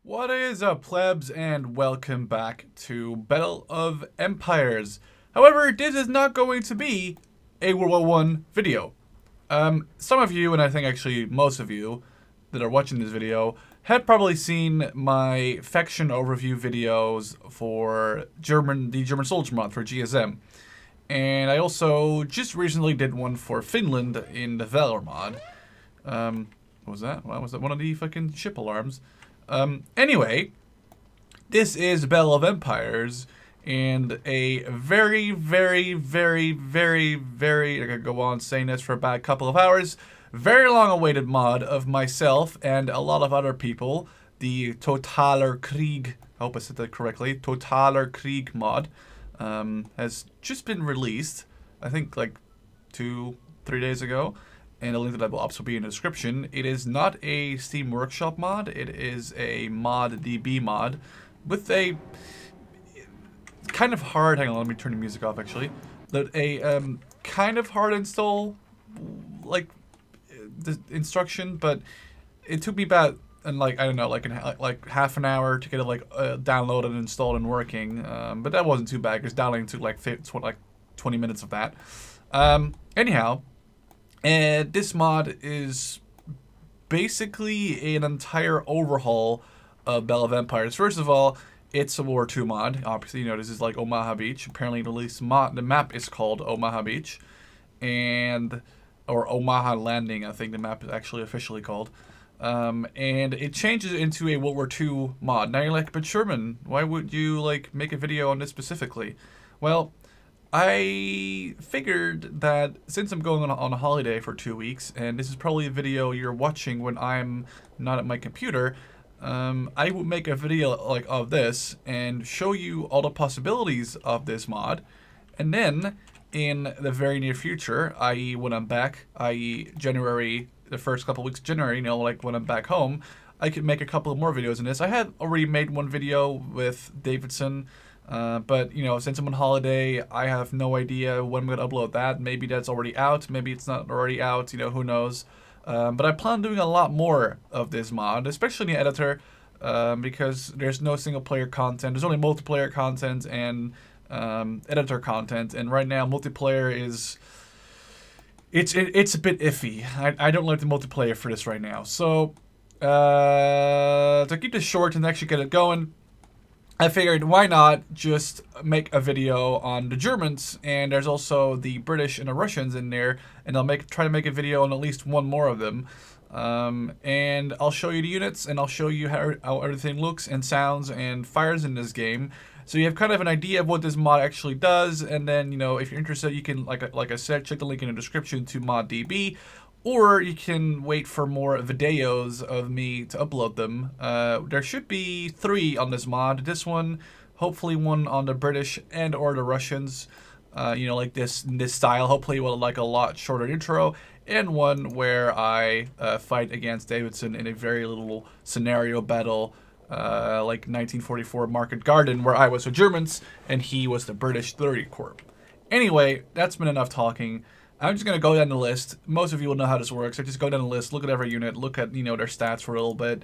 What is up, plebs, and welcome back to Battle of Empires. However, this is not going to be a World War One video. Some of you, and I think actually most of you that are watching this video, have probably seen my faction overview videos for the German soldier mod for GSM. And I also just recently did one for Finland in the Valor mod. What was that? Why was that one of the fucking ship alarms? Anyway, this is Battle of Empires, and a very, I could go on saying this for about a couple of hours, very long-awaited mod of myself and a lot of other people, the Totaler Krieg, I hope I said that correctly, Totaler Krieg mod, has just been released, I think like 2-3 days ago. And a link to that will also be in the description. It is not a Steam Workshop mod. It is a mod DB mod with a kind of hard. Hang on, let me turn the music off. Actually, but a kind of hard install, like the instruction. But it took me about like I don't know, like half an hour to get it downloaded and installed and working. But that wasn't too bad because downloading took like 20 minutes of that. Anyhow. And this mod is basically an entire overhaul of Battle of Empires. First of all, it's a World War II mod. Obviously, you know, this is like Omaha Beach. Apparently, the map is called Omaha Beach. Or Omaha Landing, I think the map is actually officially called. And it changes into a World War II mod. Now you're like, but Sherman, why would you, like, make a video on this specifically? Well, I figured that since I'm going on a holiday for 2 weeks, and this is probably a video you're watching when I'm not at my computer, I would make a video like of this and show you all the possibilities of this mod, and then in the very near future, i.e. when I'm back, i.e. January, the first couple weeks of January, you know, like when I'm back home, I could make a couple of more videos in this. I had already made one video with Davidson. But, you know, since I'm on holiday, I have no idea when I'm going to upload that. Maybe that's already out. Maybe it's not already out. You know, who knows. But I plan on doing a lot more of this mod, especially in the editor, because there's no single-player content. There's only multiplayer content and editor content. And right now, multiplayer is... It's a bit iffy. I don't like the multiplayer for this right now. So, to keep this short and actually get it going, I figured why not just make a video on the Germans, and there's also the British and the Russians in there, and I'll try to make a video on at least one more of them. And I'll show you the units, and I'll show you how everything looks and sounds and fires in this game. So you have kind of an idea of what this mod actually does, and then, you know, if you're interested, you can, like I said, check the link in the description to ModDB. Or you can wait for more videos of me to upload them. There should be 3 on this mod. This one, hopefully one on the British and or the Russians. You know, like this style. Hopefully with like a lot shorter intro. And one where I fight against Davidson in a very little scenario battle. Like 1944 Market Garden, where I was the Germans and he was the British 30 Corps. Anyway, that's been enough talking. I'm just going to go down the list. Most of you will know how this works. I just go down the list, look at every unit, look at, you know, their stats for a little bit,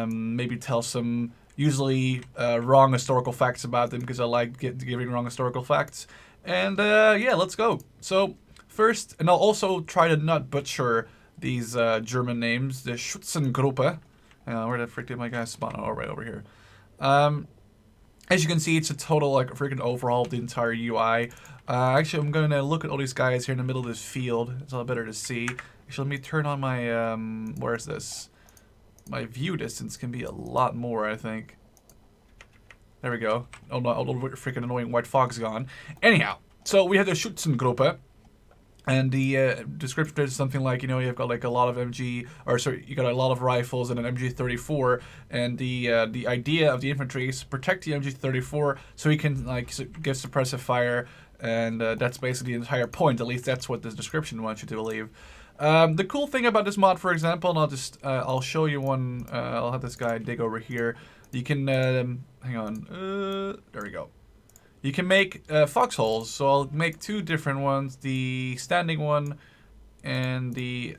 maybe tell some usually wrong historical facts about them because I like giving wrong historical facts. And yeah, let's go. So first, and I'll also try to not butcher these German names, the Schützengruppe. Where the frick did my guy spawn? Oh, right over here. As you can see, it's a total, like, freaking overhaul of the entire UI. Actually, I'm going to look at all these guys here in the middle of this field. It's a lot better to see. Actually, let me turn on my, where is this? My view distance can be a lot more, I think. There we go. Oh, no, all the freaking annoying white fog's gone. Anyhow, so we have the Schützengruppe. And the description is something like, you know, you've got like a lot of you got a lot of rifles and an MG34, and the idea of the infantry is to protect the MG34 so he can like give suppressive fire, and that's basically the entire point. At least that's what this description wants you to believe. The cool thing about this mod, for example, and I'll show you one. I'll have this guy dig over here. You can hang on. There we go. You can make foxholes, so I'll make 2 different ones, the standing one and the,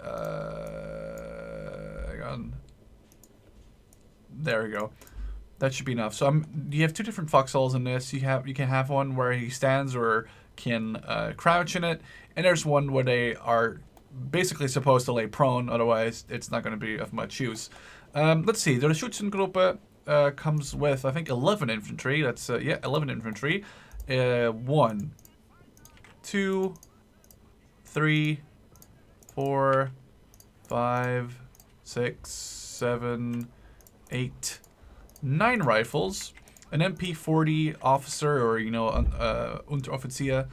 hang on, there we go. That should be enough. So you have two different foxholes in this. You can have one where he stands or can crouch in it, and there's one where they are basically supposed to lay prone. Otherwise, it's not going to be of much use. Let's see. The Schutzengruppe comes with, I think, 11 infantry. That's yeah, 11 infantry. 1, 2, 3, 4, 5, 6, 7, 8, 9 rifles, an MP40 officer, or Unteroffizier,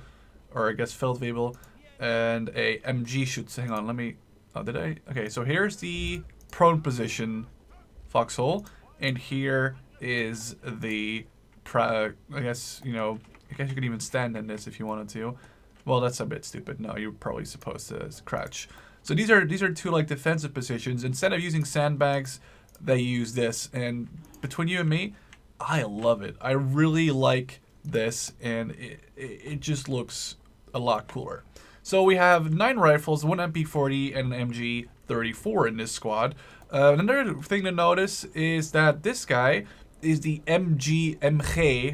or I guess Feldwebel, and a MG shoots. Hang on, let me. Oh, did I? Okay, so here's the prone position foxhole, and here is the. I guess you could even stand in this if you wanted to. Well, that's a bit stupid. No, you're probably supposed to crouch. So these are two like defensive positions. Instead of using sandbags, they use this, and between you and me, I love it. I really like this, and it just looks a lot cooler. So we have 9 rifles, 1 MP40, and an MG34 in this squad. Another thing to notice is that this guy is the MG,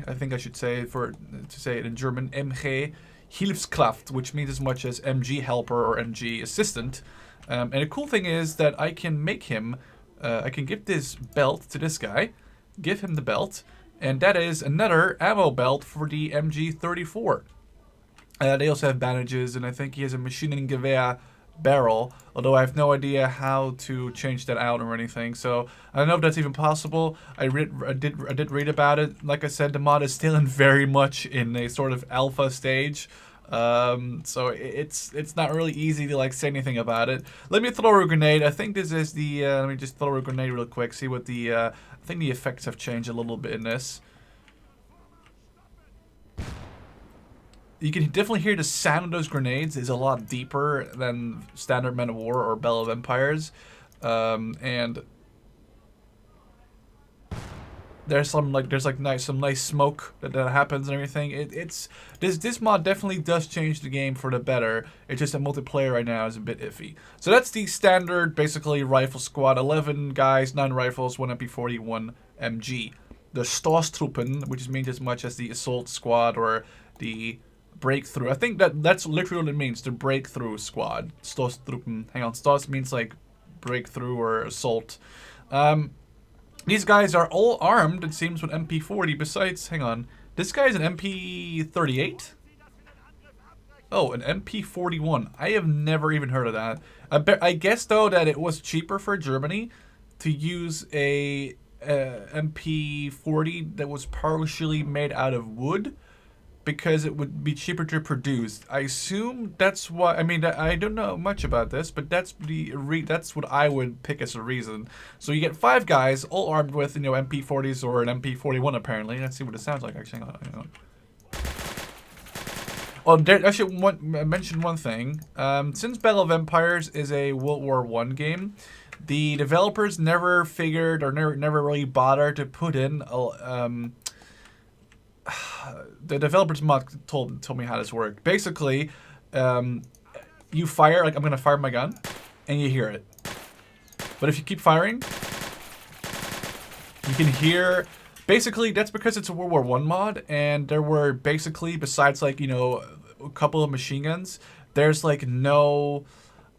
I think I should say to say it in German, MG Hilfskraft, which means as much as MG helper or MG assistant. And the cool thing is that I can make him. I can give this belt to this guy, give him the belt, and that is another ammo belt for the MG34. They also have bandages, and I think he has a Maschinengewehr barrel, although I have no idea how to change that out or anything, so I don't know if that's even possible. I did read about it. Like I said, the mod is still very much in a sort of alpha stage. So it's not really easy to like say anything about it. Let me throw a grenade. I think this is the let me just throw a grenade real quick, see what the I think the effects have changed a little bit in this. You can definitely hear the sound of those grenades is a lot deeper than standard Men of War or Battle of Empires, and there's some nice smoke that happens and everything. This mod definitely does change the game for the better. It's just that multiplayer right now is a bit iffy. So that's the standard, basically, rifle squad. 11 guys, 9 rifles, 1 MP40, 1 MG. The Stoßtruppen, which means as much as the assault squad or the breakthrough. I think that's literally what it means, the breakthrough squad. Stoßtruppen. Hang on, Stoß means like breakthrough or assault. These guys are all armed, it seems, with MP40. Besides, hang on, this guy's an MP38? Oh, an MP41. I have never even heard of that. I guess, though, that it was cheaper for Germany to use a MP40 that was partially made out of wood, because it would be cheaper to produce. I assume that's why. I mean, I don't know much about this, but that's what I would pick as a reason. So you get 5 guys, all armed with MP40s or an MP41 apparently. Let's see what it sounds like. Actually, hang on. Oh, I should mention one thing. Since Battle of Empires is a World War I game, the developers never figured or never really bothered to put in the developers mod told me how this worked. Basically, you fire, like I'm gonna fire my gun, and you hear it. But if you keep firing, you can hear. Basically, that's because it's a World War I mod, and there were basically, besides like a couple of machine guns, there's like no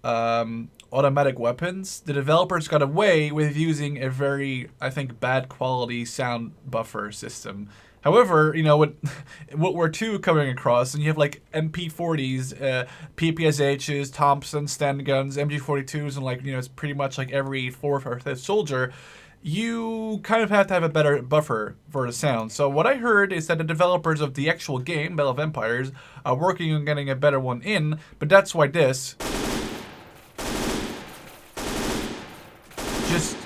automatic weapons. The developers got away with using a very, I think, bad quality sound buffer system. However, with World War II coming across, and you have like MP40s, PPSHs, Thompsons, stand guns, MG42s, and it's pretty much like every 4th or 5th soldier, you kind of have to have a better buffer for the sound. So what I heard is that the developers of the actual game, Battle of Empires, are working on getting a better one in, but that's why this just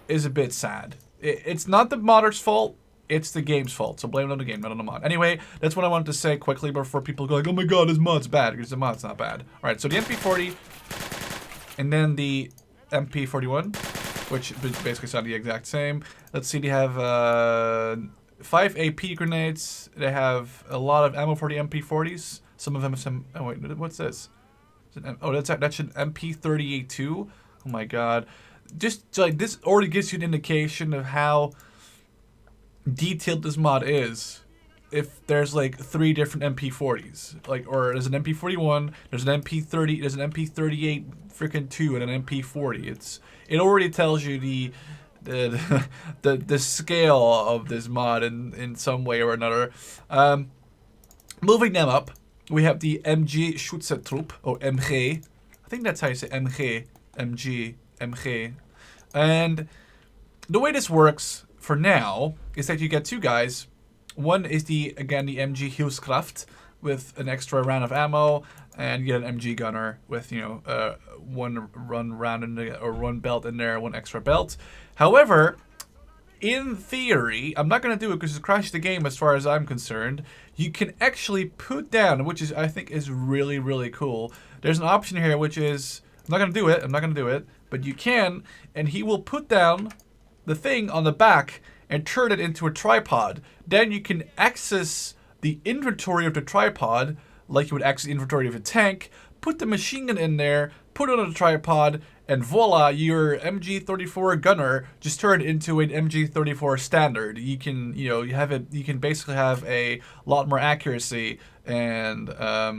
is a bit sad. It's not the modder's fault. It's the game's fault, so blame it on the game, not on the mod. Anyway, that's what I wanted to say quickly before people go like, oh my god, this mod's bad, because the mod's not bad. Alright, so the MP40, and then the MP41, which basically sound the exact same. Let's see, they have 5 AP grenades, they have a lot of ammo for the MP40s, some of them have some, oh wait, what's this? Oh, that's an MP38 too? Oh my god. Just like, this already gives you an indication of how detailed this mod is. If there's like 3 different MP40s, like, or there's an MP41, there's an MP30, there's an MP38 freaking 2 and an MP40. It already tells you the scale of this mod in some way or another. Moving them up, we have the MG Schutztrupp, or MG. I think that's how you say MG. And the way this works for now is that you get 2 guys. One is the MG Hilfskraft with an extra round of ammo, and you get an MG gunner with, you know, one belt in there, 1 extra belt. However, in theory, I'm not going to do it because it crashes the game as far as I'm concerned. You can actually put down, which is, I think, is really, really cool. There's an option here which is, I'm not going to do it, but you can, and he will put down the thing on the back and turn it into a tripod. Then you can access the inventory of the tripod like you would access the inventory of a tank, put the machine gun in there, put it on a tripod, and voila, your MG34 gunner just turned into an MG34 standard. You can, you know, you can basically have a lot more accuracy and a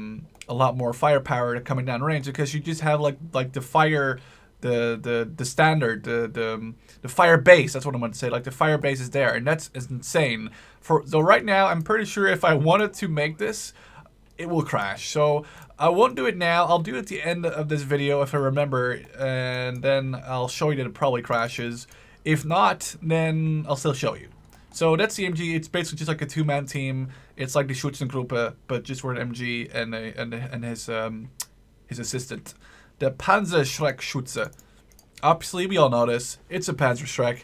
lot more firepower coming down range because you just have like the fire, the standard, the fire base. That's what I'm going to say. Like the fire base is there, and that's insane. So right now, I'm pretty sure if I wanted to make this, it will crash. So I won't do it now. I'll do it at the end of this video if I remember, and then I'll show you that it probably crashes. If not, then I'll still show you. So that's the MG. It's basically just like a 2-man team. It's like the Schützengruppe, but just for an MG and his assistant. The Panzerschreckschütze. Obviously, we all know this. It's a Panzerschreck.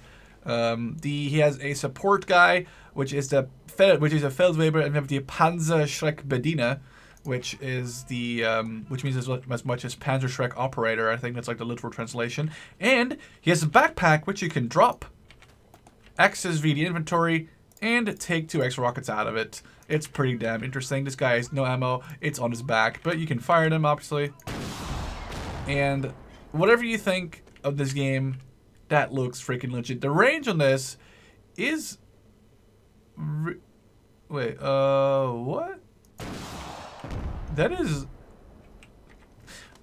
He has a support guy, which is a Feldwebel, and we have the Panzerschreckbediener, which is the which means as much as Panzerschreck operator. I think that's like the literal translation. And he has a backpack which you can drop, access via the inventory, and take 2 extra rockets out of it. It's pretty damn interesting. This guy has no ammo. It's on his back, but you can fire them obviously. And whatever you think of this game, that looks freaking legit. The range on this is... Wait, what? That is...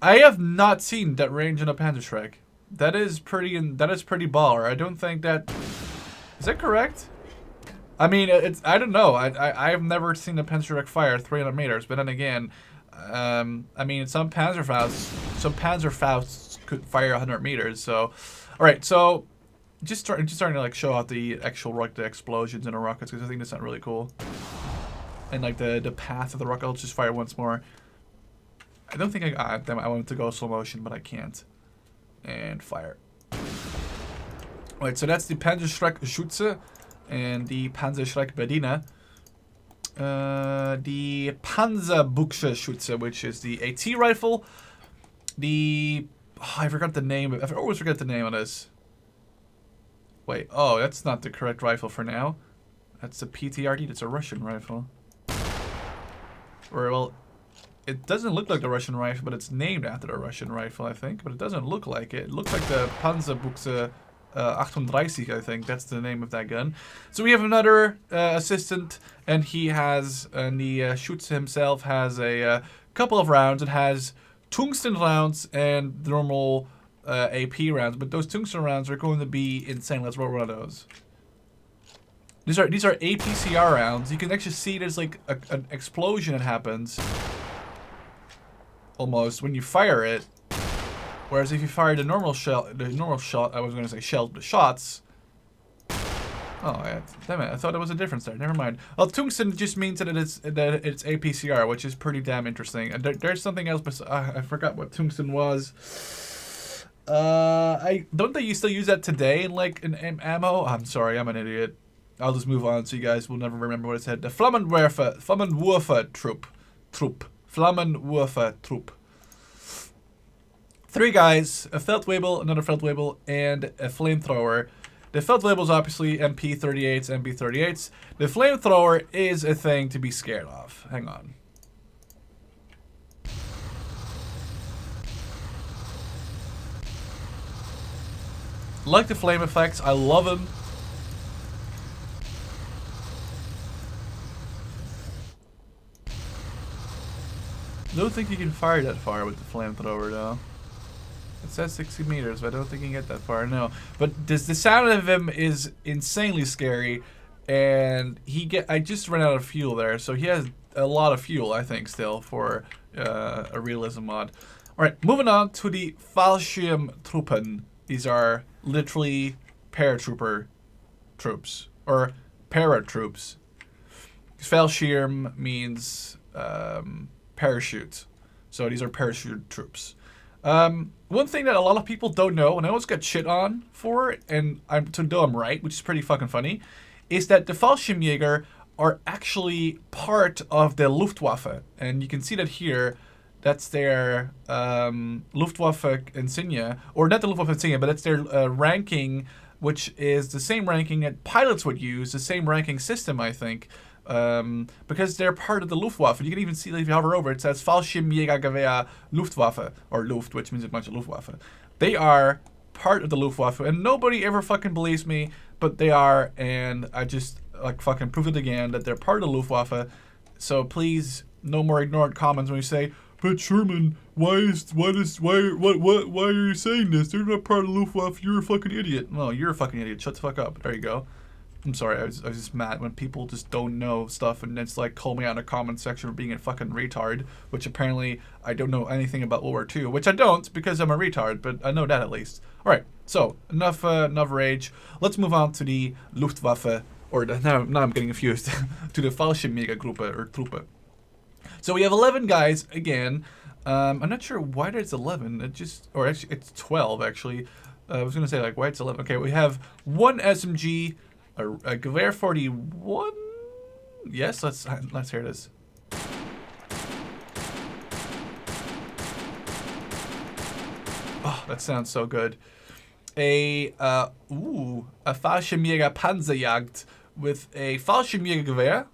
I have not seen that range in a Panzerschreck. That is pretty baller. I don't think that... Is that correct? I mean, I don't know. I've never seen a Panzerschreck fire 300 meters, but then again... I mean, some Panzerfausts could fire 100 meters. So, all right. So, just starting to like show out the actual the explosions in the rockets because I think that's not really cool. And like the path of the rocket. I'll just fire once more. I don't think damn it, I wanted to go slow motion, but I can't. And fire. All right. So that's the Panzerschreckschütze and the Panzerschreckbediener. The Panzerbuchseschütze, which is the AT rifle. I forgot the name. I always forget the name of this. Wait, oh, that's not the correct rifle for now. That's the PTRD. That's a Russian rifle. Or, well, it doesn't look like the Russian rifle, but it's named after the Russian rifle, I think. But it doesn't look like it. It looks like the Panzerbuchse 38, I think. That's the name of that gun. So we have another assistant, and he has, and the Schütze himself has a couple of rounds. It has tungsten rounds and normal AP rounds, but those tungsten rounds are going to be insane. Let's roll one of those. These are APCR rounds. You can actually see there's like an explosion that happens almost when you fire it. Whereas if you fire the normal shot, I was going to say shots. Oh, damn it! I thought there was a difference there. Never mind. Well, tungsten just means that it's APCR, which is pretty damn interesting. And there's something else. I forgot what tungsten was. Don't they still use that today in ammo? I'm sorry, I'm an idiot. I'll just move on, so you guys will never remember what it said. The Flammenwerfer Trupp. Flammenwerfer Trupp. 3 guys, a Feldwebel, another Feldwebel, and a flamethrower. The Feldwebel's obviously MP38s, MP38s. The flamethrower is a thing to be scared of. Hang on. Like the flame effects, I love them. Don't think you can fire that far with the flamethrower, though. It says 60 meters, but I don't think you can get that far, no. But the sound of him is insanely scary, and I just ran out of fuel there, so he has a lot of fuel, I think, still, for a realism mod. Alright, moving on to the Fallschirmtruppen. These are literally paratrooper troops, or paratroops. Fallschirm means parachute, so these are parachute troops. One thing that a lot of people don't know, and I always get shit on for it, and though I'm right, which is pretty fucking funny, is that the Fallschirmjäger are actually part of the Luftwaffe, and you can see that here. That's their Luftwaffe insignia, or not the Luftwaffe insignia, but that's their ranking, which is the same ranking that pilots would use, the same ranking system, I think, because they're part of the Luftwaffe. You can even see, if you hover over it, says Fallschirmjägergewehr Luftwaffe, or Luft, which means a bunch of Luftwaffe. They are part of the Luftwaffe, and nobody ever fucking believes me, but they are, and I just like fucking proved it again that they're part of the Luftwaffe. So please, no more ignorant comments when you say, "But Sherman, why are you saying this? They're not part of the Luftwaffe. You're a fucking idiot." No, you're a fucking idiot. Shut the fuck up. There you go. I'm sorry. I was just mad when people just don't know stuff and it's like call me out in the comment section for being a fucking retard, which apparently I don't know anything about World War II, which I don't because I'm a retard, but I know that at least. All right. So enough rage. Let's move on to the Luftwaffe, or now I'm getting confused, to the Fallschirmjägergruppe or Truppe. So we have 11 guys again. I'm not sure why there's 11. Or actually, it's 12 actually. I was gonna say like why it's 11. Okay, we have one SMG, a Gewehr 41. Yes, let's hear this. Oh, that sounds so good. A Fallschirmjäger Panzerjagd with a Fallschirmjägergewehr,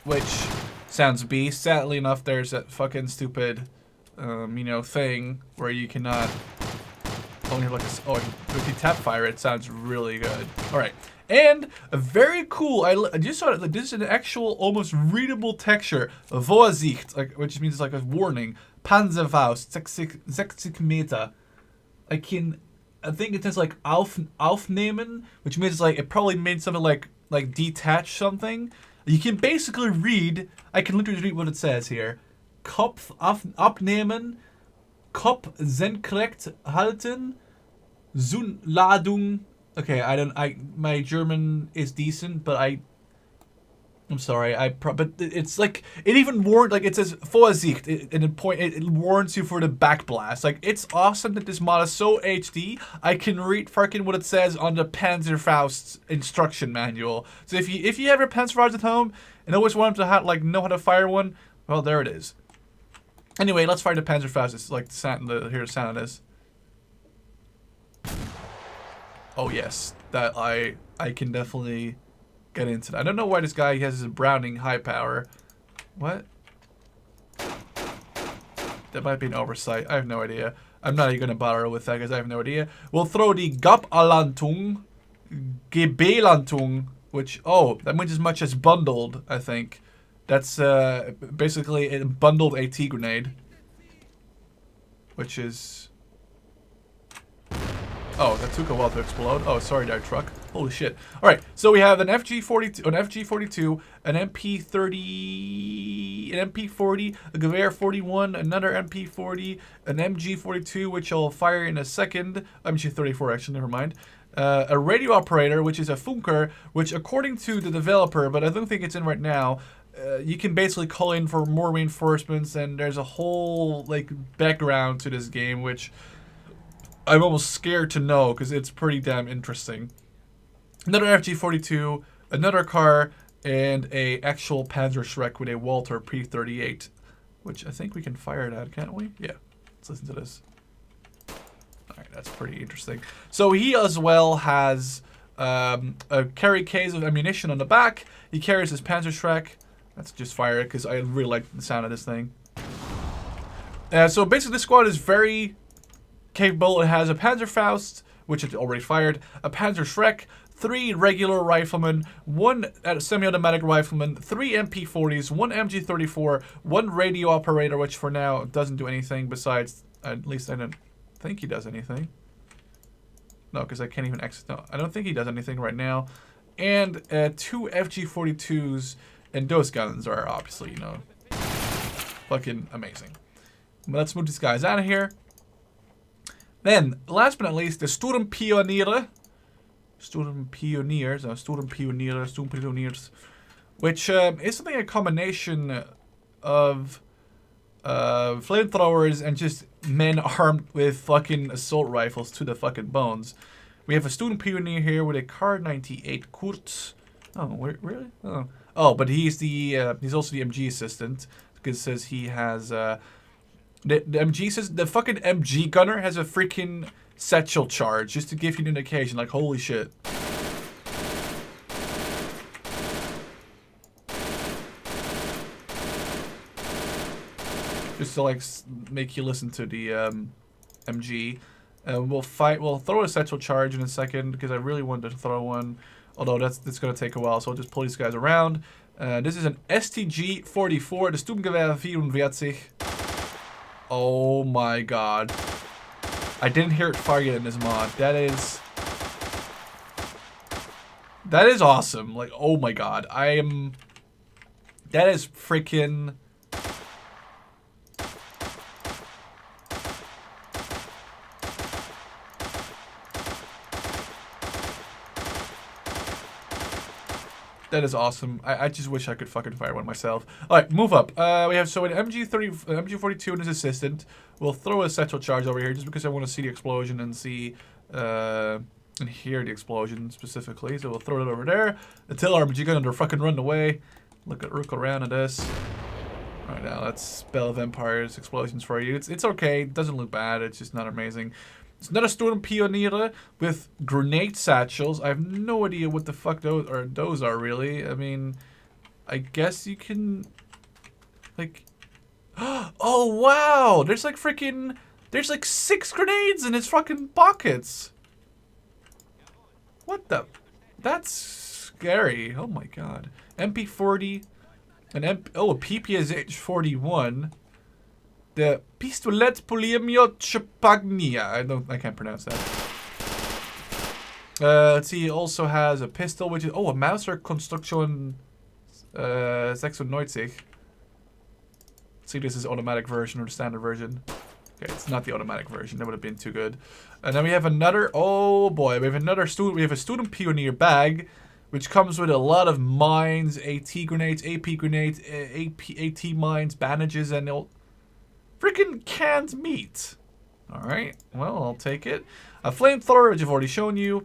which sounds beast. Sadly enough, there's that fucking stupid, thing where you cannot only have like if you tap fire, it sounds really good. All right, and a very cool. I just saw it. Like, this is an actual, almost readable texture. Vorsicht, which means like a warning. Panzerfaust, 60 Meter. I think it says like aufnehmen, which means like it probably means something like detach something. You can basically read, I can literally read what it says here. Kopf abnehmen, Kopf senkrecht halten, Zunladung. Okay, my German is decent, but I'm sorry, but it's like, it even warned, like it says Vorsicht, it warns you for the backblast. Like, it's awesome that this mod is so HD, I can read fucking what it says on the Panzerfaust instruction manual. So if you have your Panzerfaust at home and always want to know how to fire one, well, there it is. Anyway, let's fire the Panzerfaust. It's like hear the sound of this. Oh yes, that I can definitely get into that. I don't know why this guy has his Browning high power. What? That might be an oversight. I have no idea. I'm not even going to bother with that because I have no idea. We'll throw the Gabalantung, Gebelantung, which, that means as much as bundled, I think. That's basically a bundled AT grenade. Which is... Oh, that took a while to explode. Oh, sorry, that truck. Holy shit. Alright, so we have an FG-42, an MP-30, an MP-40, a Gewehr 41, another MP-40, an MG-42, which I'll fire in a second. MG-34, actually, never mind. A radio operator, which is a Funker, which according to the developer, but I don't think it's in right now, you can basically call in for more reinforcements, and there's a whole, background to this game, which I'm almost scared to know because it's pretty damn interesting. Another FG-42, another car, and a actual Panzerschreck with a Walter P-38, which I think we can fire that, can't we? Yeah, let's listen to this. Alright, that's pretty interesting. So he as well has a carry case of ammunition on the back. He carries his Panzerschreck. Let's just fire it because I really like the sound of this thing. So basically this squad is very capable. It has a Panzerfaust, which it already fired, a Panzerschreck, 3 regular riflemen, 1 semi-automatic rifleman, 3 MP40s, 1 MG34, 1 radio operator, which for now doesn't do anything besides, at least I don't think he does anything. No, because I can't even exit. No, I don't think he does anything right now. And 2 FG42s, and those guns are obviously, you know, fucking amazing. But let's move these guys out of here. Then, last but not least, the Sturmpioniere. Sturmpioniers, which is something a combination of flamethrowers and just men armed with fucking assault rifles to the fucking bones. We have a Sturmpionier here with a Kar 98 Kurz. Oh, really? Oh, but he's also the MG assistant, because it says he has the MG says the fucking MG gunner has a freaking satchel charge, just to give you an indication. Like, holy shit. Just to like make you listen to the MG. We'll throw a satchel charge in a second, because I really wanted to throw one. Although that's gonna take a while, so I'll just pull these guys around. This is an STG-44, the Sturmgewehr 44. Oh my god. I didn't hear it fire yet in this mod. That is awesome. Like, oh my god. That is freaking... That is awesome. I just wish I could fucking fire one myself. Alright, move up. We have an MG42 and his assistant. We'll throw a satchel charge over here just because I want to see the explosion and see and hear the explosion specifically. So we'll throw it over there. Until our MG gunner fucking run away. Look around at this. Alright, now let's spell vampires explosions for you. It's okay. It doesn't look bad. It's just not amazing. It's not a Sturmpioniere with grenade satchels. I have no idea what the fuck those are really. I mean, I guess you can, like, oh wow! There's like 6 grenades in his fucking pockets. What the? That's scary. Oh my god. MP40, a PPSH-41. The Pistolet Poliemiot Chapagnia. I can't pronounce that. Let's see, he also has a pistol, which is... Oh, a Mauser Construction 96. See, this is automatic version or the standard version. Okay, it's not the automatic version. That would have been too good. And then we have another... Oh, boy. We have a Sturmpionier bag, which comes with a lot of mines, AT grenades, AP grenades, AT mines, bandages, and... freaking canned meat. Alright, well, I'll take it. A flamethrower, which I've already shown you.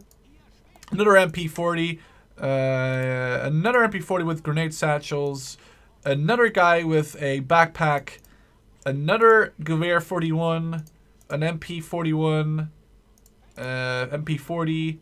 Another MP40. Another MP40 with grenade satchels. Another guy with a backpack. Another Gewehr 41. An MP41. MP40.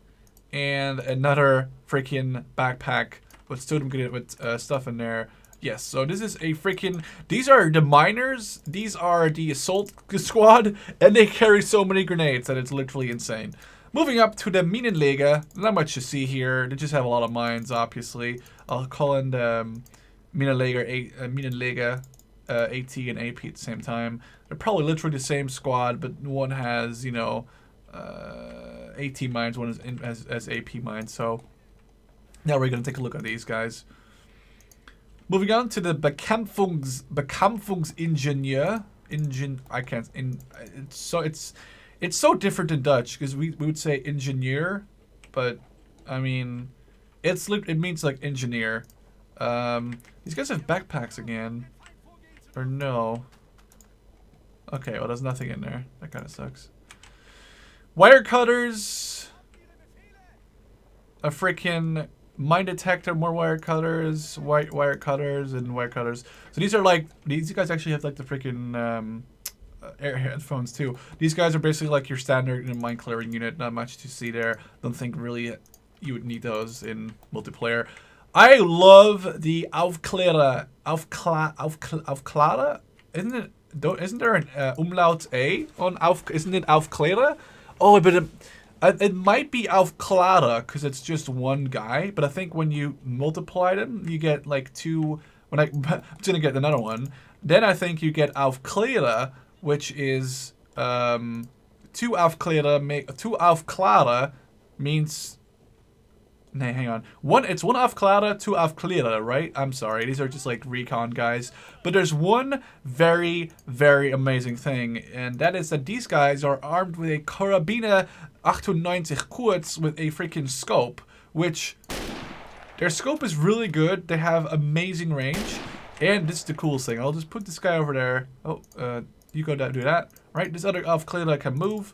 And another freaking backpack with stuff in there. Yes, so this is a freaking... These are the miners, these are the assault squad, and they carry so many grenades that it's literally insane. Moving up to the Minenleger, not much to see here. They just have a lot of mines, obviously. I'll call in the Minenleger AT and AP at the same time. They're probably literally the same squad, but one has, you know, AT mines, one has AP mines. So now we're going to take a look at these guys. Moving on to the Bekämpfungsingenieur. It's so different in Dutch, because we would say engineer, but I mean it means like engineer. These guys have backpacks again. Or no. Okay, well there's nothing in there. That kinda sucks. Wire cutters. A freaking mine detector, more wire cutters, wire cutters, and wire cutters. So these are like, these guys actually have like the freaking air headphones too. These guys are basically like your standard mine clearing unit. Not much to see there. Don't think really you would need those in multiplayer. I love the Aufklärer. Aufklärer? Isn't there an umlaut A on Isn't it Aufklärer? Oh, but It might be Aufklärer because it's just one guy, but I think when you multiply them, you get like two. When I'm gonna get another one, then I think you get Aufklärer, which is two Aufklärer means. Nay, hang on. It's one Aufklärer, two Aufklärer, right? I'm sorry, these are just like recon guys. But there's one very, very amazing thing, and that is that these guys are armed with a Karabiner 98 Kurz with a freaking scope, which their scope is really good. They have amazing range, and this is the coolest thing. I'll just put this guy over there. Oh, you go down, do that. Right, this other Aufklärer can move.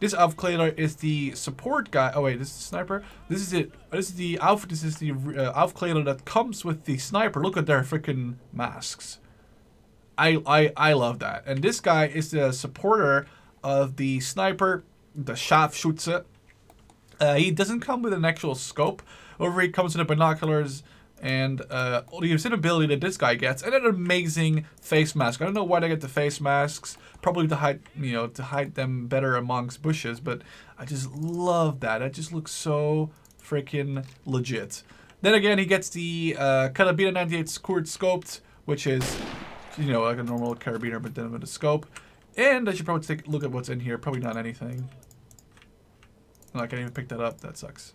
This Aufklärer is the support guy. Oh wait, this is the sniper. This is it. This is the Aufklärer that comes with the sniper. Look at their freaking masks. I love that. And this guy is the supporter of the sniper, the Scharfschütze. He doesn't come with an actual scope. However, he comes with the binoculars and the invisibility that this guy gets, and an amazing face mask. I don't know why they get the face masks. Probably to hide, to hide them better amongst bushes. But I just love that. That just looks so freaking legit. Then again, he gets the Karabiner 98 Kurz scoped, which is, like a normal carabiner, but then with a scope. And I should probably take a look at what's in here. Probably not anything. No, I can't even pick that up. That sucks.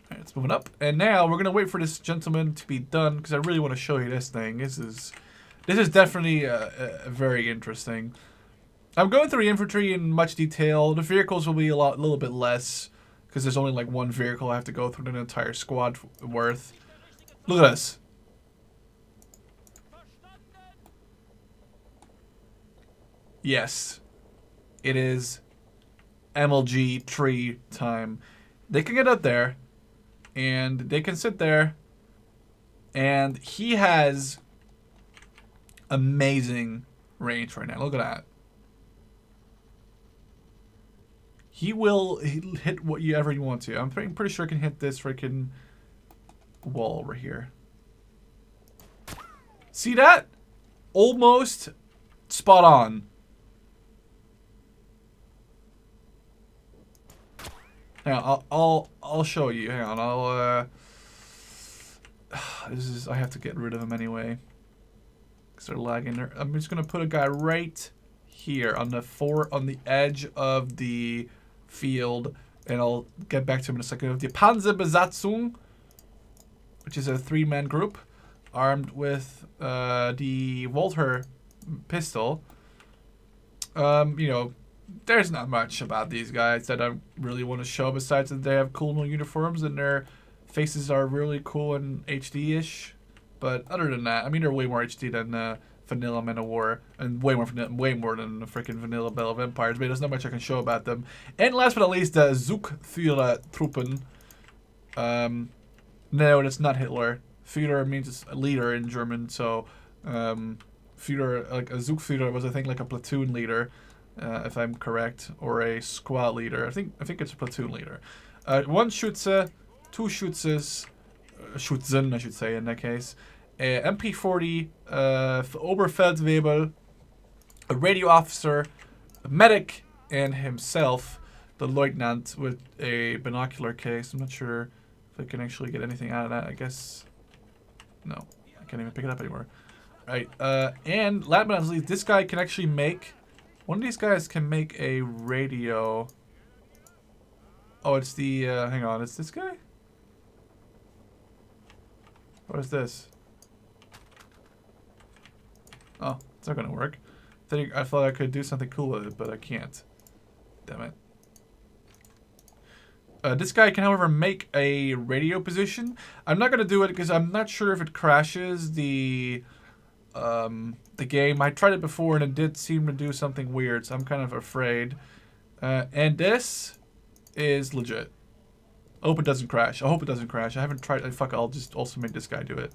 Alright, let's move up. And now we're going to wait for this gentleman to be done, because I really want to show you this thing. This is definitely very interesting. I'm going through the infantry in much detail. The vehicles will be a little bit less, because there's only like one vehicle I have to go through an entire squad worth. Look at this. Yes, it is MLG tree time. They can get up there, and they can sit there, and he has amazing range right now. Look at that. He will hit whatever you want to. I'm pretty sure I can hit this freaking wall over here. See that? Almost spot on. Hang on, I'll show you. Hang on, I have to get rid of him anyway. Because they're lagging there. I'm just gonna put a guy right here on the edge of the field, and I'll get back to him in a second. The Panzerbesatzung, which is a 3-man group, armed with the Walther pistol. There's not much about these guys that I really want to show, besides that they have cool new uniforms and their faces are really cool and HD-ish. But other than that, I mean, they're way more HD than Vanilla Men of War, and way more than the freaking Vanilla Battle of Empires. But there's not much I can show about them. And last but not least, the Zugführertruppen. No, that's not Hitler. Führer means a leader in German, so Führer, like a Zugführer was, I think, like a platoon leader. If I'm correct, or a squad leader. I think it's a platoon leader. One Schütze, two Schützes, Schützen, I should say in that case. MP40, Oberfeldwebel, a radio officer, a medic, and himself, the lieutenant with a binocular case. I'm not sure if I can actually get anything out of that. I guess no, I can't even pick it up anymore. All right, and last but not least, this guy can actually make. One of these guys can make a radio. Oh, it's the, hang on, it's this guy? What is this? Oh, it's not gonna work. I thought I could do something cool with it, but I can't. Damn it. This guy can, however, make a radio position. I'm not gonna do it because I'm not sure if it crashes the game. I tried it before and it did seem to do something weird, so I'm kind of afraid. And this is legit. I hope it doesn't crash. I hope it doesn't crash. I haven't tried. Fuck, I'll just also make this guy do it,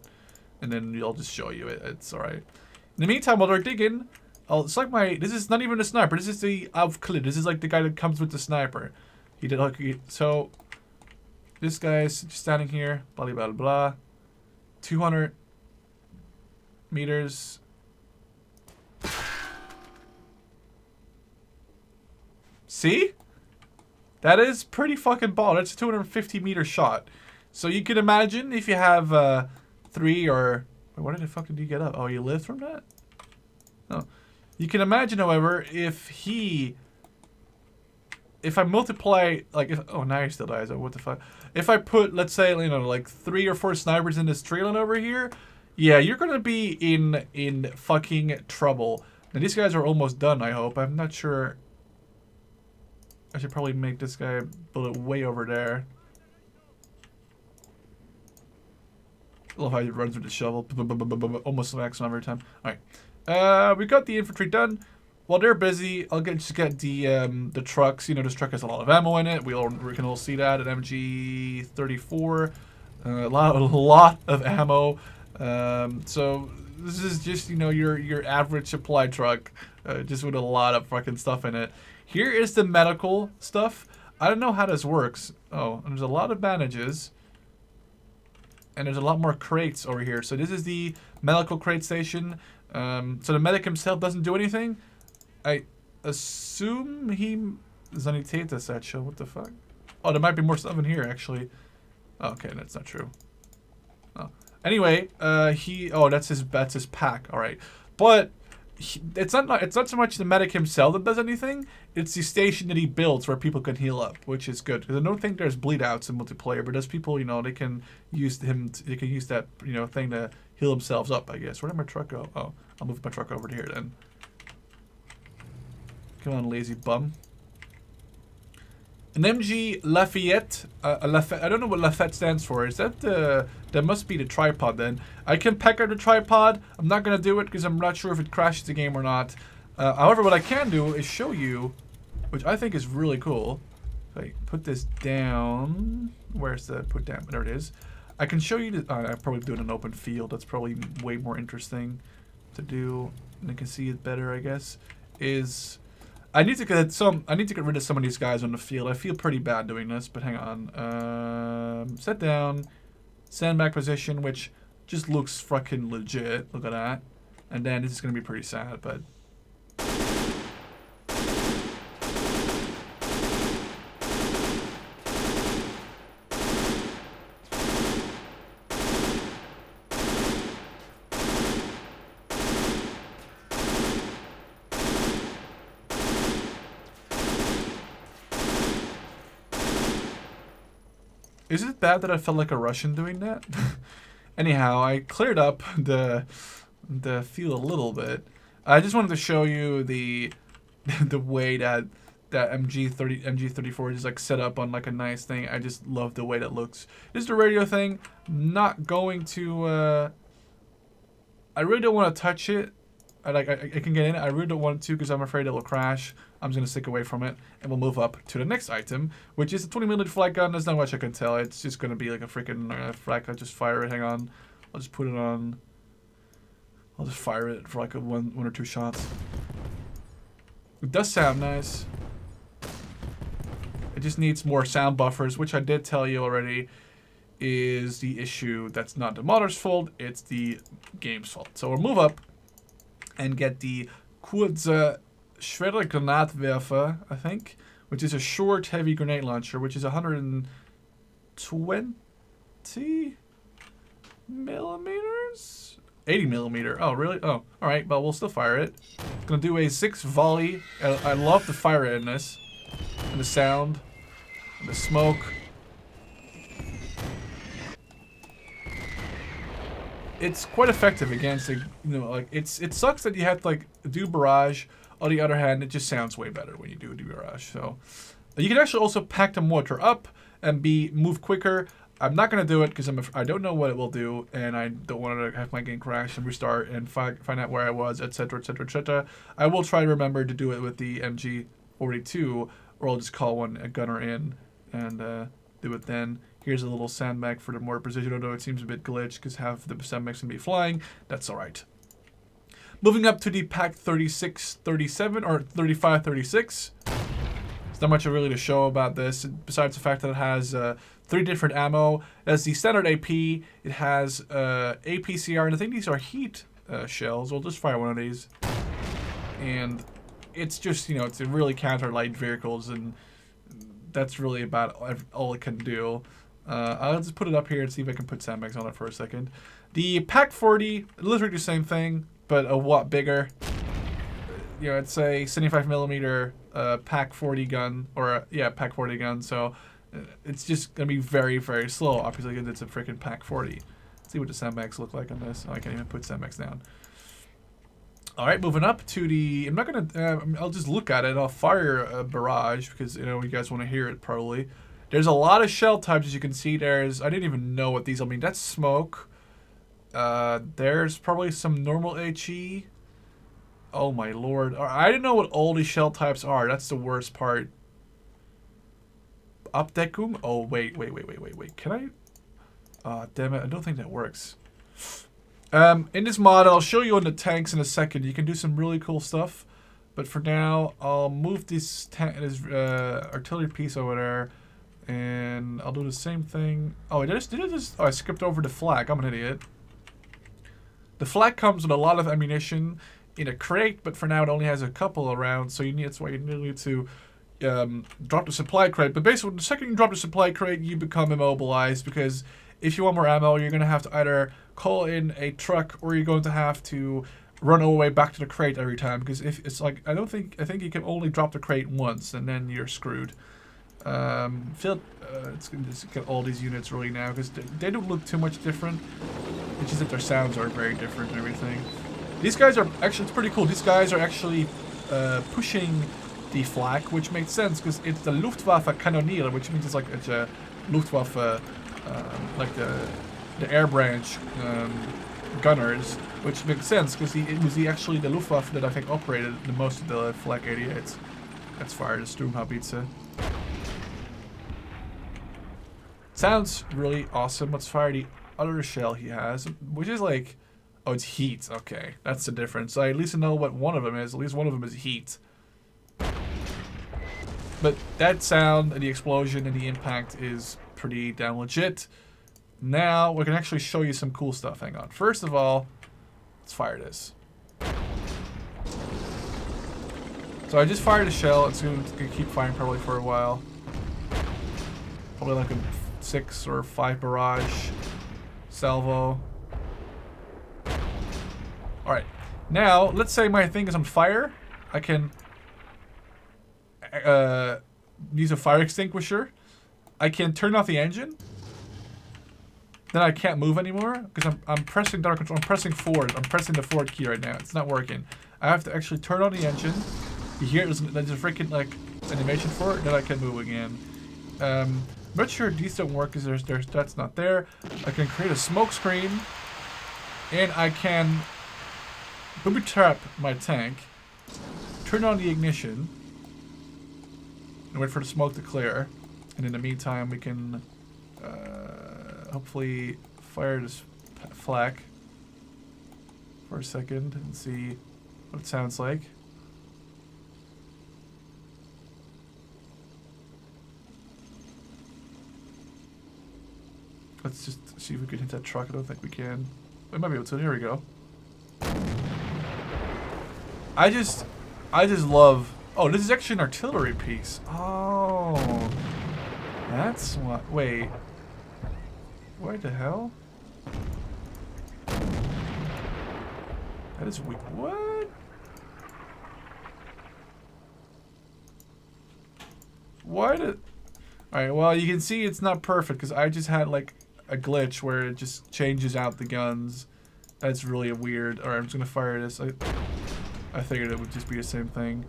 and then I'll just show you it. It's all right. In the meantime, while they're digging, it's like this is not even a sniper. This is the Aufklärer. This is like the guy that comes with the sniper. He did like so. This guy's just standing here. Blah blah blah. 200 meters. See? That is pretty fucking ball. That's a 250-meter shot. So you can imagine if you have 3 or... Where did the fuck did you get up? Oh, you lived from that? Oh. You can imagine, however, if I multiply, like, oh, now he still dies. Oh, what the fuck? If I put, let's say, you know, like 3 or 4 snipers in this tree line over here, yeah, you're gonna be in fucking trouble. Now, these guys are almost done, I hope. I'm not sure. I should probably make this guy bullet way over there. I love how he runs with the shovel. Almost maximum every time. Alright. We got the infantry done. While they're busy, I'll just get the trucks. You know, this truck has a lot of ammo in it. We can all see that. An MG34. A lot of ammo. So this is just, you know, your average supply truck. Just with a lot of fucking stuff in it. Here is the medical stuff. I don't know how this works. Oh, and there's a lot of bandages. And there's a lot more crates over here. So this is the medical crate station. So the medic himself doesn't do anything. I assume he... Zaniteta Satchel. What the fuck? Oh, there might be more stuff in here, actually. Oh, okay, that's not true. Oh. Anyway, oh, that's his pack. All right. But... it's not so much the medic himself that does anything. It's the station that he builds where people can heal up, which is good. Because I don't think there's bleed outs in multiplayer, but there's people, you know, they can use that, you know, thing to heal themselves up, I guess. Where did my truck go? Oh, I'll move my truck over to here then. Come on, lazy bum. An MG Lafayette. I don't know what Lafayette stands for. Is that the... That must be the tripod then. I can peck out the tripod. I'm not going to do it because I'm not sure if it crashes the game or not. However, what I can do is show you, which I think is really cool. If I put this down. Where's the put down? There it is. I can show you... I probably do it in an open field. That's probably way more interesting to do. And I can see it better, I guess. I need to get rid of some of these guys on the field. I feel pretty bad doing this, but hang on. Set down, sandbag position, which just looks fucking legit. Look at that. And then this is gonna be pretty sad, but. Is it bad that I felt like a Russian doing that? Anyhow, I cleared up the field a little bit. I just wanted to show you the way that MG34 is like set up on like a nice thing. I just love the way that looks. This is the radio thing. Not going to. I really don't want to touch it. I can get in it. I really don't want to because I'm afraid it will crash. I'm just going to stick away from it. And we'll move up to the next item, which is a 20mm flag gun. There's not much I can tell. It's just going to be like a freaking flag gun. Just fire it. Hang on. I'll just put it on. I'll just fire it for like one or two shots. It does sound nice. It just needs more sound buffers, which I did tell you already is the issue. That's not the modder's fault. It's the game's fault. So we'll move up and get the Kurze Schwere Granatwerfer, I think, which is a short, heavy grenade launcher, which is 120 millimeters? 80 millimeter. Oh, really? Oh, all right. Well, we'll still fire it. It's gonna do a 6 volley. I love the fire in this, and the sound, and the smoke. It's quite effective against, you know, like it sucks that you have to like do barrage. On the other hand, it just sounds way better when you do barrage. So you can actually also pack the mortar up and move quicker. I'm not gonna do it because I don't know what it will do, and I don't want to have my game crash and restart and find out where I was, etc., etc., etc. I will try to remember to do it with the MG42, or I'll just call a gunner in and do it then. Here's a little sandbag for the more precision, although it seems a bit glitched because half the sandbags can be flying. That's all right. Moving up to the pack 36-37 or 35-36. There's not much really to show about this, besides the fact that it has 3 different ammo. It has the standard AP. It has APCR, and I think these are heat shells. We'll just fire one of these. And it's just, you know, it's really counter light vehicles, and that's really about all it can do. I'll just put it up here and see if I can put sandbags on it for a second. The Pack 40, literally the same thing, but a lot bigger. You know, it's a 75mm Pack 40 gun, or yeah, Pack 40 gun. So it's just gonna be very, very slow. Obviously, because it's a freaking Pack 40. Let's see what the sandbags look like on this. Oh, I can't even put sandbags down. All right, moving up to the. I'm not gonna. I'll just look at it. I'll fire a barrage because you know you guys want to hear it probably. There's a lot of shell types, as you can see. There's. I didn't even know what these. I mean, that's smoke. There's probably some normal HE. Oh my lord! I didn't know what all these shell types are. That's the worst part. Abdeckung. Oh wait. Can I? Damn it! I don't think that works. In this mod, I'll show you on the tanks in a second. You can do some really cool stuff. But for now, I'll move this artillery piece over there. And I'll do the same thing. Oh, I skipped over the flak. I'm an idiot. The flak comes with a lot of ammunition in a crate. But for now, it only has a couple around. So that's why you need to drop the supply crate. But basically, the second you drop the supply crate, you become immobilized. Because if you want more ammo, you're going to have to either call in a truck, or you're going to have to run all the way back to the crate every time. Because if it's like, I think you can only drop the crate once, and then you're screwed. It's going to get all these units really now, because they don't look too much different. It's just that their sounds are very different and everything. These guys are actually, it's pretty cool. These guys are actually pushing the flak, which makes sense, because it's the Luftwaffe Kanonier, which means it's like it's a Luftwaffe, like the air branch gunners, which makes sense because it was actually the Luftwaffe that I think operated the most of the Flak 88s. Let's fire the Sturmhaubitze. Sounds really awesome. Let's fire the other shell he has, which is like, oh, it's heat. Okay, that's the difference. I at least know what one of them is. At least one of them is heat. But that sound and the explosion and the impact is pretty damn legit. Now we can actually show you some cool stuff. Hang on. First of all, let's fire this. So I just fired a shell. It's going to keep firing probably for a while. Probably like a 6 or 5 barrage salvo. Alright. Now, let's say my thing is on fire. I can use a fire extinguisher. I can turn off the engine. Then I can't move anymore because I'm pressing down control. I'm pressing forward. I'm pressing the forward key right now. It's not working. I have to actually turn on the engine. You hear there's a freaking like animation for it. Then I can move again. I'm not sure these don't work because that's not there. I can create a smoke screen, and I can booby trap my tank. Turn on the ignition, and wait for the smoke to clear. And in the meantime, we can hopefully fire this flak for a second and see what it sounds like. Let's just see if we can hit that truck. I don't think we can. We might be able to. Here we go. I just love... Oh, this is actually an artillery piece. Oh. That's what... Wait. What the hell? That is weak. What? Why did... Alright, well, you can see it's not perfect because I just had like a glitch where it just changes out the guns. That's really weird. Alright, I'm just gonna fire this. I figured it would just be the same thing.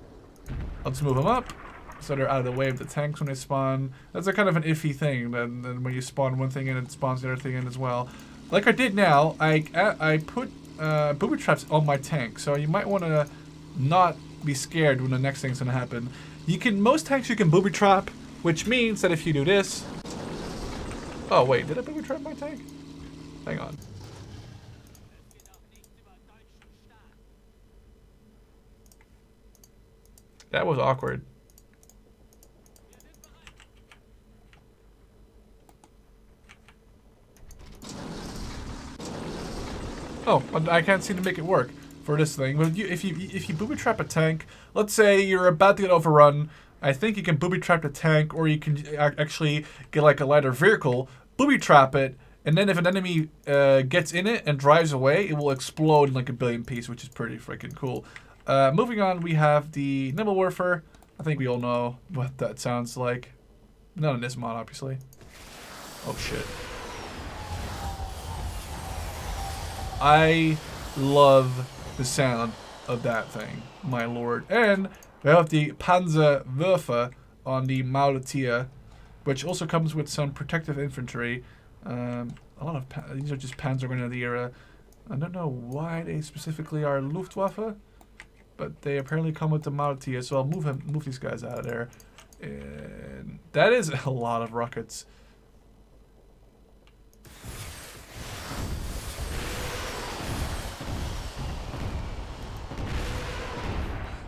I'll just move them up so they're out of the way of the tanks when they spawn. That's a kind of an iffy thing. Then when you spawn one thing in, it spawns the other thing in as well. Like I did now, I put booby traps on my tank, so you might want to not be scared when the next thing's gonna happen. Most tanks you can booby trap, which means that if you do this... Oh wait, did I booby trap my tank? Hang on. That was awkward. Oh, I can't seem to make it work. for this thing. But if you booby trap a tank, let's say you're about to get overrun, I think you can booby trap the tank, or you can actually get like a lighter vehicle, booby trap it, and then if an enemy gets in it and drives away, it will explode in like a billion pieces, which is pretty freaking cool. Moving on, we have the Nimble Warfare. I think we all know what that sounds like. Not in this mod, obviously. Oh shit. I love the sound of that thing, my lord. And we have the Panzerwerfer on the Maulatia, which also comes with some protective infantry. A lot of these are just Panzergrenadier era. I don't know why they specifically are Luftwaffe, but they apparently come with the Maulatia, so I'll move these guys out of there. And that is a lot of rockets.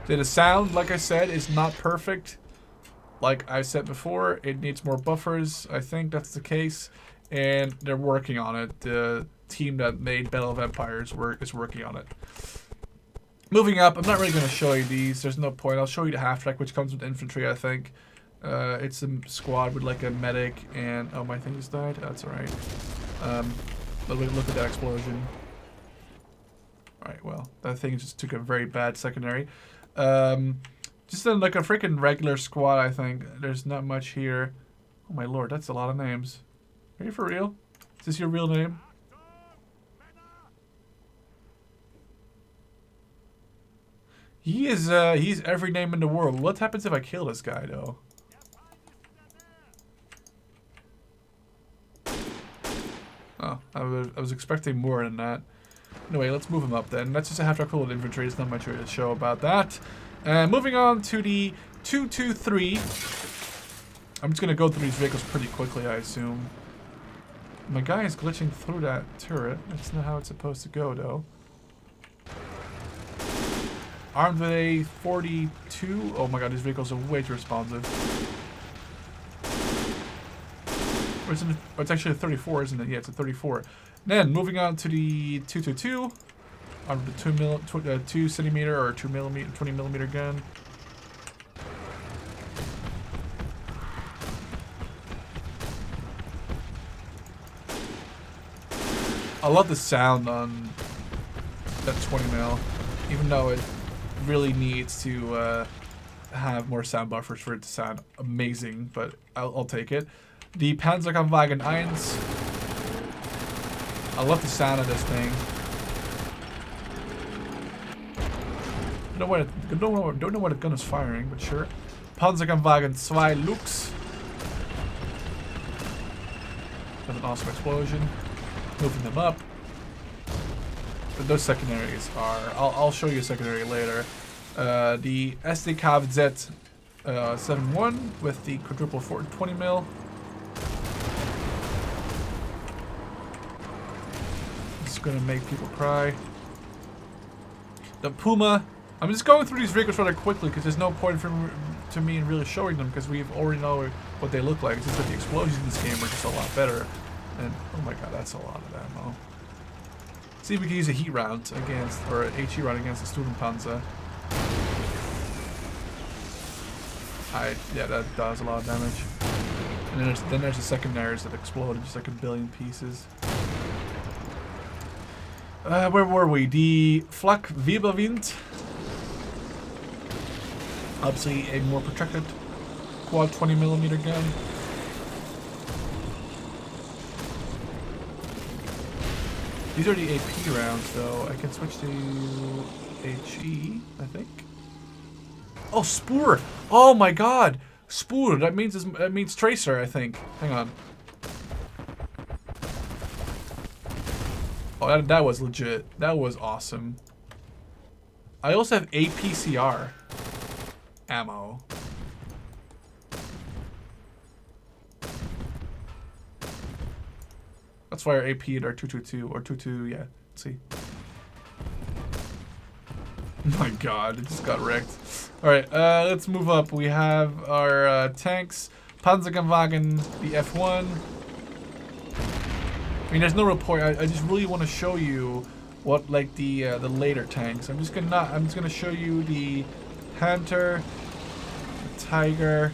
The sound, like I said, is not perfect. Like I said before, it needs more buffers. I think that's the case. And they're working on it. The team that made Battle of Empires is working on it. Moving up, I'm not really going to show you these. There's no point. I'll show you the half-track, which comes with infantry, I think. It's a squad with like a medic and... Oh, my thing just died? That's alright. Look at that explosion. Alright, well, that thing just took a very bad secondary. Just like a freaking regular squad, I think. There's not much here. Oh my lord, that's a lot of names. Are you for real? Is this your real name? He's every name in the world. What happens if I kill this guy, though? Oh, I was expecting more than that. Anyway, let's move him up then. That's just a half-track full of infantry. There's not much to show about that. Moving on to the 223. I'm just going to go through these vehicles pretty quickly, I assume. My guy is glitching through that turret. That's not how it's supposed to go, though. Armed with a 42. Oh my god, these vehicles are way too responsive. Or it's actually a 34, isn't it? Yeah, it's a 34. Then, moving on to the 222. Armed with the 2 centimeter or 2 millimeter, 20 millimeter gun. I love the sound on that 20 mil, even though it really needs to have more sound buffers for it to sound amazing, but I'll take it. The Panzerkampfwagen 1. I love the sound of this thing. Don't know what the gun is firing, but sure. Panzerkampfwagen 2 Lux. That's an awesome explosion. Moving them up. But those secondaries are... I'll show you a secondary later. The SDKZ 71 with the quadruple 20 mil. It's gonna make people cry. The Puma. I'm just going through these vehicles rather quickly because there's no point to me in really showing them because we've already know what they look like. It's just that the explosions in this game are just a lot better. And oh my god, that's a lot of ammo. See if we can use a heat round against, or a HE round against the Stubenpanzer. Yeah, that does a lot of damage. And then there's the secondaries that explode in just like a billion pieces. Where were we? The Flak Wirbelwind. Obviously a more protected quad 20mm gun. These are the AP rounds, though. I can switch to HE, I think. Oh, Spoor! Oh my god! Spoor! That means tracer, I think. Hang on. Oh, that was legit. That was awesome. I also have APCR ammo. Let's fire AP at our 222 or 22, yeah. Let's see. Oh my god, it just got wrecked. Alright, let's move up. We have our tanks, Panzerkampfwagen, the F1. I mean, there's no real point. I just really want to show you what like the later tanks. I'm just gonna show you the Panther, the Tiger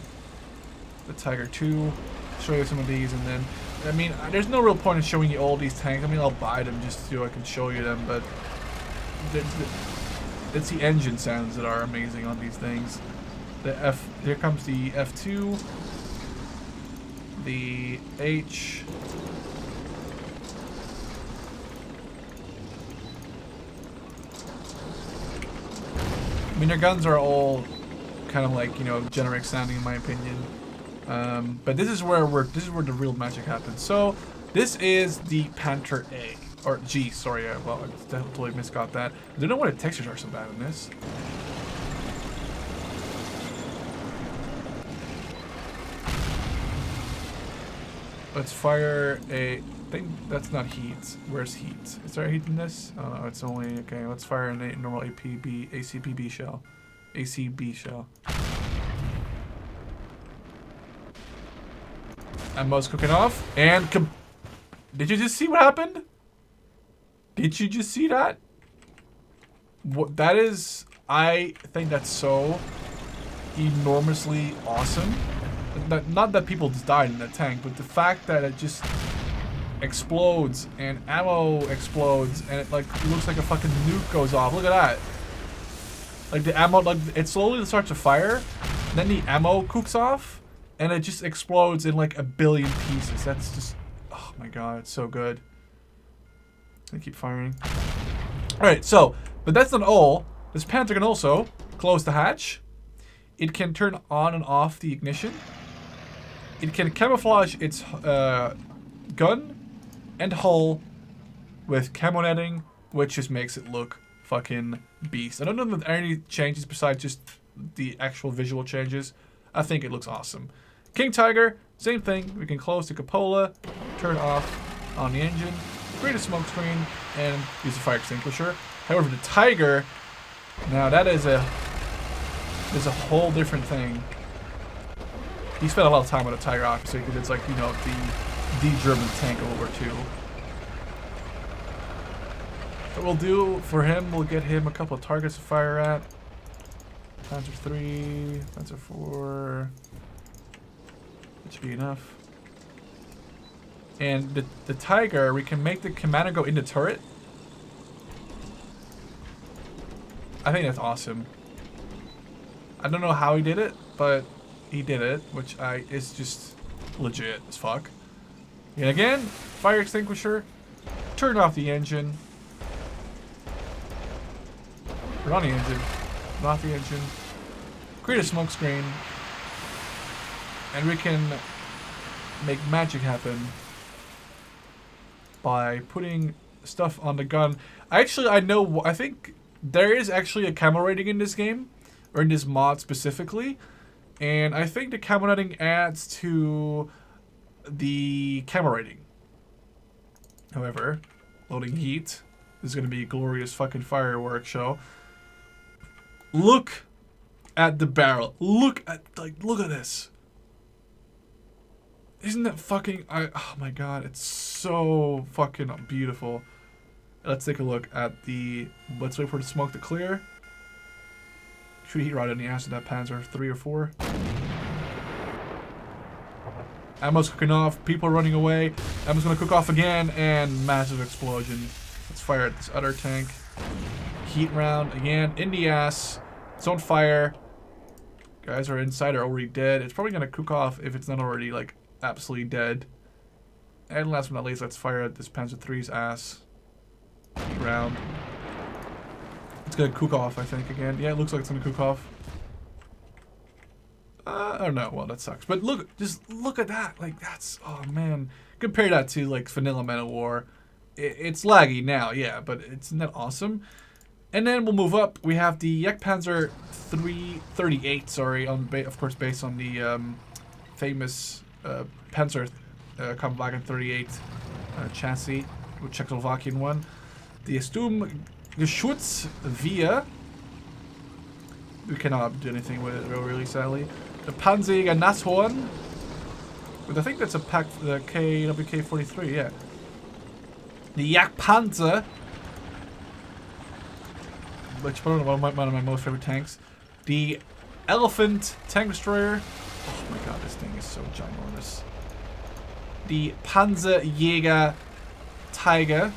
2. Show you some of these, and then I mean, there's no real point in showing you all these tanks. I mean, I'll buy them just so I can show you them, but it's the engine sounds that are amazing on these things. Here comes the F2, the H. I mean, their guns are all kind of like, you know, generic sounding in my opinion. But this is where the real magic happens. So this is the Panther A or G. Sorry, well, I totally misgot that. I don't know why the textures are so bad in this. Let's fire a thing. That's not heat. Where's heat? Is there heat in this? Oh no, it's only okay. Let's fire a normal ACPB shell. ACB shell. Ammo's cooking off, and did you just see what happened? Did you just see that? What that is? I think that's so enormously awesome. Not that people just died in that tank, but the fact that it just explodes and ammo explodes and it like looks like a fucking nuke goes off. Look at that. Like the ammo, like it slowly starts to fire, then the ammo cooks off, and it just explodes in like a billion pieces. That's just, oh my god, it's so good. I keep firing. Alright, so, but that's not all. This Panther can also close the hatch. It can turn on and off the ignition. It can camouflage its gun and hull with camo netting, which just makes it look fucking beast. I don't know if there are any changes besides just the actual visual changes. I think it looks awesome. King Tiger, same thing. We can close the cupola, turn off on the engine, create a smoke screen, and use a fire extinguisher. However, the Tiger, now that is a whole different thing. He spent a lot of time on the Tiger, obviously, because it's like, you know, the German tank of World War II. What we'll do for him, we'll get him a couple of targets to fire at. Panzer 3, Panzer 4. That should be enough. And the Tiger, we can make the commander go in the turret. I think that's awesome. I don't know how he did it, but he did it, which is just legit as fuck. And again, fire extinguisher, turn off the engine. Turn on the engine, turn off the engine, create a smoke screen, and we can make magic happen by putting stuff on the gun. Actually, I think there is actually a camo rating in this game, or in this mod specifically, and I think the camo netting adds to the camo rating. However, loading heat. This is gonna be a glorious fucking fireworks show. Look at the barrel. Look at this. Isn't that fucking... oh my god, it's so fucking beautiful. Let's take a look at the... Let's wait for the smoke to clear. Should heat right in the ass of that Panzer 3 or 4. Ammo's cooking off. People are running away. Ammo's gonna cook off again, and massive explosion. Let's fire at this other tank. Heat round again in the ass. It's on fire. Guys are inside, are already dead. It's probably gonna cook off if it's not already like absolutely dead. And last but not least, let's fire at this Panzer 3's ass. Heat round. It's gonna cook off, I think, again. Yeah, it looks like it's gonna cook off. Oh no, well that sucks. But look, just look at that. Like that's, oh man. Compare that to like vanilla Man of War. It's laggy now, yeah, but it's not awesome. And then we'll move up. We have the Jagdpanzer 338, sorry, of course based on the famous Panzer Kampfwagen 38 chassis, the Czechoslovakian one. The Sturmgeschützwehr. We cannot do anything with it, really, sadly. The Panzerjäger Nashorn. But I think that's a pack for the KWK-43, yeah. The Jagdpanzer which is probably one of my most favorite tanks. The Elephant Tank Destroyer. Oh my god, this thing is so ginormous. The Panzerjäger Tiger,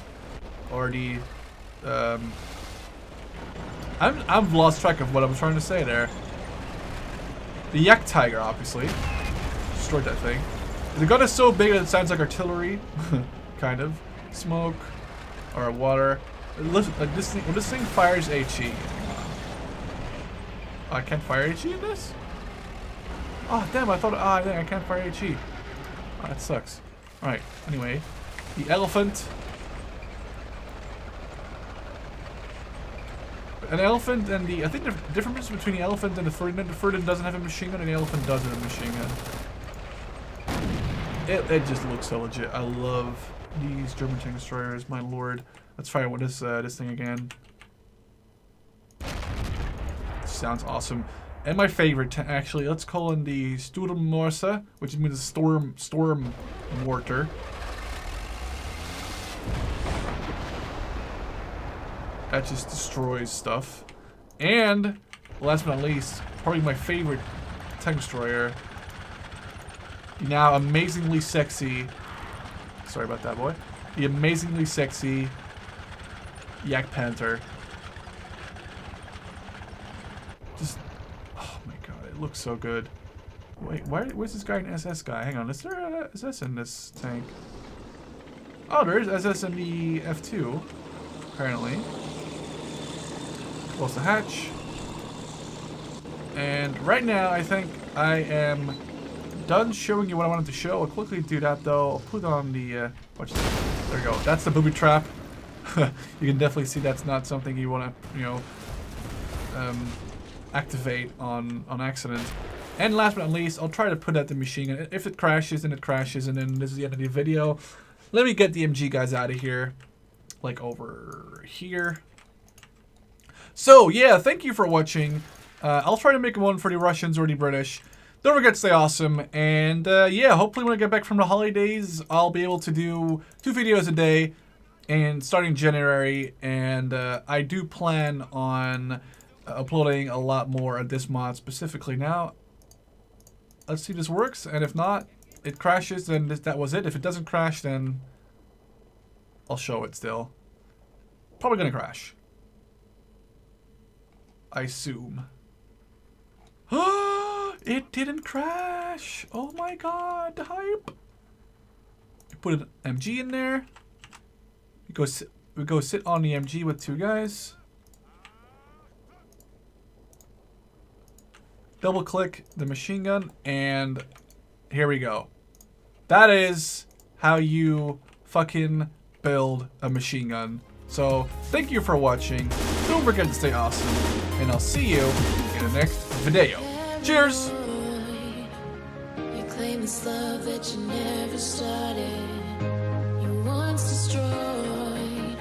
or the I've lost track of what I'm trying to say there. The Yak Tiger, obviously. Destroyed that thing. The gun is so big that it sounds like artillery, kind of. Smoke or water. Listen, like this thing. Well, this thing fires HE. Oh, I can't fire HE in this. Oh damn! I thought. Ah, dang! I can't fire HE. Oh, that sucks. All right. Anyway, the Elephant. An Elephant and the... I think the difference between the Elephant and the Ferdinand. The Ferdinand doesn't have a machine gun and the Elephant does have a machine gun. It just looks so legit. I love these German tank destroyers, my lord. Let's fire with this thing again. Sounds awesome. And my favorite, actually, let's call in the Sturmmorse, which means storm mortar. That just destroys stuff. And last but not least, probably my favorite tank destroyer. Now amazingly sexy. Sorry about that, boy. The amazingly sexy Yak Panther. Just, oh my god, it looks so good. Wait, where's this guy an SS guy? Hang on, is there an SS in this tank? Oh, there is SS in the F2, apparently. Close the hatch. And right now, I think I am done showing you what I wanted to show. I'll quickly do that though. I'll put on the, watch this. There you go. That's the booby trap. You can definitely see that's not something you want to, you know, activate on accident. And last but not least, I'll try to put out the machine gun. If it crashes, then it crashes, and then this is the end of the video. Let me get the MG guys out of here, like over here. So yeah, thank you for watching. I'll try to make one for the Russians or the British. Don't forget to stay awesome, and yeah, hopefully when I get back from the holidays, I'll be able to do 2 videos a day, and starting January, and I do plan on uploading a lot more of this mod specifically. Now, let's see if this works, and if not, it crashes, then that was it. If it doesn't crash, then I'll show it still. Probably gonna crash, I assume. It didn't crash! Oh my god, the hype! You put an MG in there. We go sit on the MG with 2 guys. Double click the machine gun, and here we go. That is how you fucking build a machine gun. So, thank you for watching. Don't forget to stay awesome, and I'll see you in the next video. Cheers! You claim this love that you never started. You once destroyed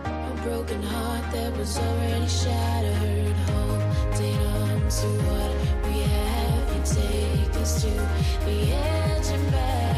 a broken heart that was already shattered. Holding on to what we have, you take us to the edge and back.